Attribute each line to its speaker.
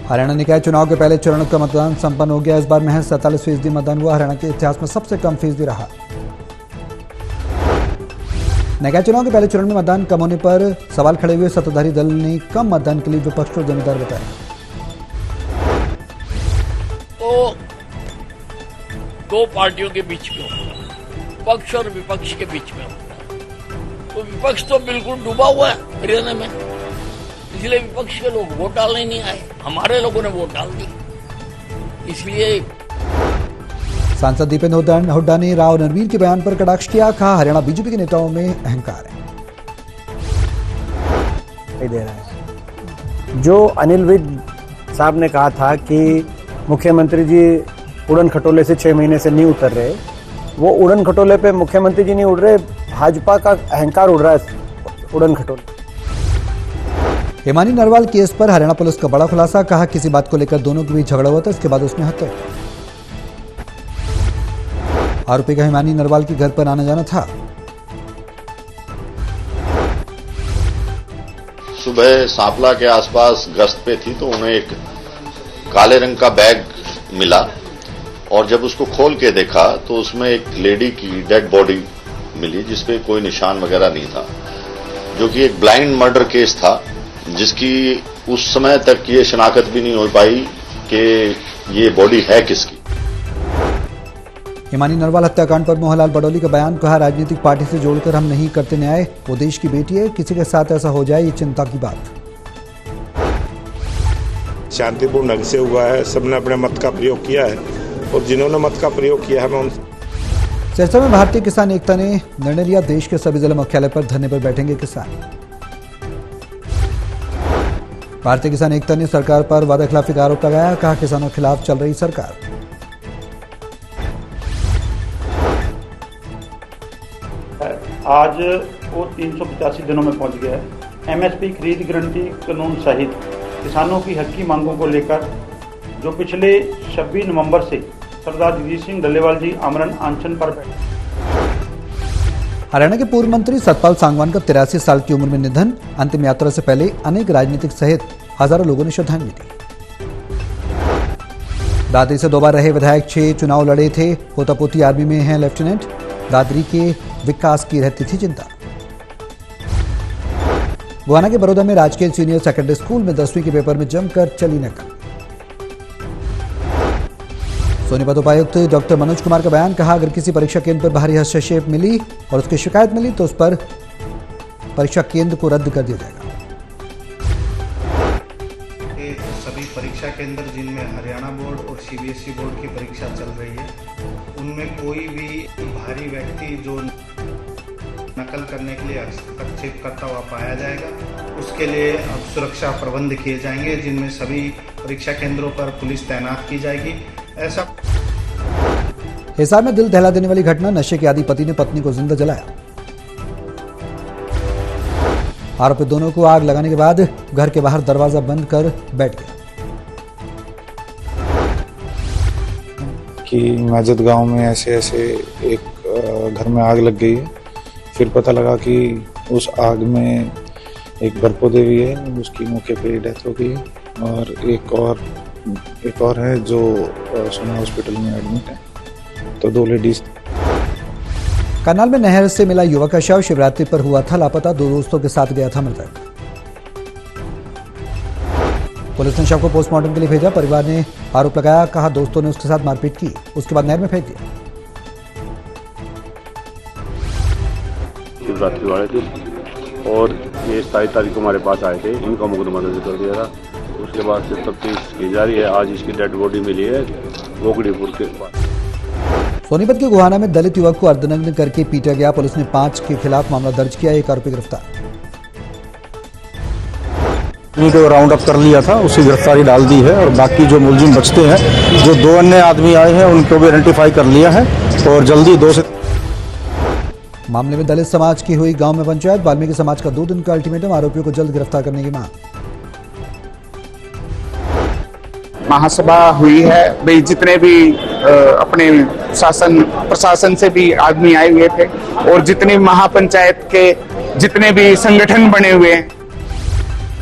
Speaker 1: हरियाणा निकाय चुनाव के पहले चरण का मतदान संपन्न हो गया। इस बार महज 47% मतदान हुआ। हरियाणा के इतिहास में सबसे कम फीसदी रहा। निकाय चुनाव के पहले चरण में मतदान कम होने पर सवाल खड़े हुए। सत्ताधारी दल ने कम मतदान के लिए विपक्ष को जिम्मेदार बताया।
Speaker 2: तो दो पार्टियों के बीच में पक्ष और विपक्ष के बीच में तो विपक्ष तो बिल्कुल डूबा हुआ है हरियाणा में, इसलिए विपक्ष के लोग वोट डालने नहीं आए। हमारे लोगों ने वोट डाल दी, इसलिए।
Speaker 1: सांसद दीपेंद्र हुड्डा ने राव नरवीर के बयान पर कटाक्ष किया। कहा हरियाणा बीजेपी के नेताओं में अहंकार है।
Speaker 3: दे रहा है जो अनिल विज साहब ने कहा था कि मुख्यमंत्री जी उड़न खटोले से 6 महीने से नहीं उतर रहे, वो उड़न खटोले पे मुख्यमंत्री जी नहीं उड़ रहे, भाजपा का अहंकार उड़ रहा है उड़न खटोले।
Speaker 1: हिमानी नरवाल केस पर हरियाणा पुलिस का बड़ा खुलासा। कहा किसी बात को लेकर दोनों के बीच झगड़ा हुआ था, इसके बाद उसने हत्या की। आरोपी का हिमानी नरवाल के घर पर आना जाना था।
Speaker 4: सुबह सांपला के आसपास गश्त पे थी तो उन्हें एक काले रंग का बैग मिला और जब उसको खोल के देखा तो उसमें एक लेडी की डेड बॉडी मिली जिसपे कोई निशान वगैरह नहीं था, जो कि एक ब्लाइंड मर्डर केस था जिसकी उस समय तक ये शनाख्त भी नहीं हो पाई कि ये बॉडी है किसकी।
Speaker 1: हिमानी नरवाल हत्याकांड पर मोहनलाल बडौली का बयान। कहा राजनीतिक पार्टी से जोड़कर हम नहीं करते न्याय, वो देश की बेटी है, किसी के साथ ऐसा हो जाए ये चिंता की बात।
Speaker 5: शांतिपूर्ण ढंग से हुआ है, सबने अपने मत का प्रयोग किया है और जिन्होंने मत का प्रयोग किया है मैं उनसे।
Speaker 1: सिरसा में भारतीय किसान एकता ने निर्णय लिया। देश के सभी जिला मुख्यालय पर धरने पर बैठेंगे किसान। भारतीय किसान एकता ने सरकार पर वादाखिलाफी का आरोप लगाया। कहा किसानों के खिलाफ चल रही सरकार।
Speaker 6: आज वो 385 दिनों में पहुंच गया है। एमएसपी खरीद गारंटी कानून सहित किसानों की हक की मांगों को लेकर जो पिछले 26 नवंबर से सरदार जगजीत सिंह डल्लेवाल जी आमरण अनशन पर बैठे।
Speaker 1: हरियाणा के पूर्व मंत्री सतपाल सांगवान का 83 साल की उम्र में निधन। अंतिम यात्रा से पहले अनेक राजनीतिक सहित हजारों लोगों ने श्रद्धांजलि दी। दादरी से 2 बार रहे विधायक 6 चुनाव लड़े थे। पोता पोती आर्मी में हैं लेफ्टिनेंट। दादरी के विकास की रहती थी चिंता। गोहाना के बड़ौदा में राजकीय सीनियर सेकेंडरी स्कूल में 10वीं के पेपर में जमकर चली नकल। सोनीपत उपायुक्त डॉक्टर मनोज कुमार का बयान। कहा अगर किसी परीक्षा केंद्र पर बाहरी हस्तक्षेप मिली और उसकी शिकायत मिली तो उस पर परीक्षा केंद्र को रद्द कर दिया जाएगा।
Speaker 7: सभी परीक्षा केंद्र जिनमें हरियाणा बोर्ड और सीबीएसई बोर्ड की परीक्षा चल रही है, उनमें कोई भी बाहरी व्यक्ति जो नकल करने के लिए हस्तक्षेप करता हुआ पाया जाएगा, उसके लिए अब सुरक्षा प्रबंध किए जाएंगे, जिनमें सभी परीक्षा केंद्रों पर पुलिस तैनात की जाएगी। ऐसा
Speaker 1: हिसार में दिल दहला देने वाली घटना। नशे के आदी पति ने पत्नी को जिंदा जलाया। आरोपी दोनों को आग लगाने के बाद घर के बाहर दरवाजा बंद कर बैठ गया।
Speaker 8: कि मैजद गांव में ऐसे एक घर में आग लग गई है। फिर पता लगा कि उस आग में एक बरपो देवी है, उसकी मौके पे डेथ हो गई है और एक और है जो सोना हॉस्पिटल में एडमिट है। तो 2 लेडीज।
Speaker 1: करनाल में नहर से मिला युवक का शव। शिवरात्रि पर हुआ था लापता। 2 दोस्तों के साथ गया था मृतक। पुलिस ने शव को पोस्टमार्टम के लिए भेजा। परिवार ने आरोप लगाया। कहा दोस्तों ने उसके साथ मारपीट की, उसके बाद नहर में फेंक दिया।
Speaker 9: शिवरात्रि वाले दिन और ये 27 तारीख को हमारे पास आए थे। इनका मुकदमा दर्ज कर दिया था। उसके बाद से तफ्तीश की जा रही है। आज इसकी डेड बॉडी मिली है गोगड़ीपुर के पास।
Speaker 1: सोनीपत के गोहाना में दलित युवक को अर्धनग्न करके पीटा गया। पुलिस ने 5 के खिलाफ मामला दर्ज किया। 1 आरोपी गिरफ्तार।
Speaker 10: को राउंड अप कर लिया था, उसकी गिरफ्तारी डाल दी है और बाकी जो मुलजिम बचते हैं, जो 2 अन्य आदमी आए हैं, उनको भी आइडेंटिफाई कर लिया है और जल्दी 2 से।
Speaker 1: मामले में दलित समाज की हुई गांव में पंचायत। वाल्मीकि समाज का 2 दिन का अल्टीमेटम। आरोपियों को जल्द गिरफ्तार करने की मांग।
Speaker 11: महासभा हुई है भाई, जितने भी अपने शासन प्रशासन से भी आदमी आए हुए थे और जितने महापंचायत के जितने भी संगठन बने हुए हैं,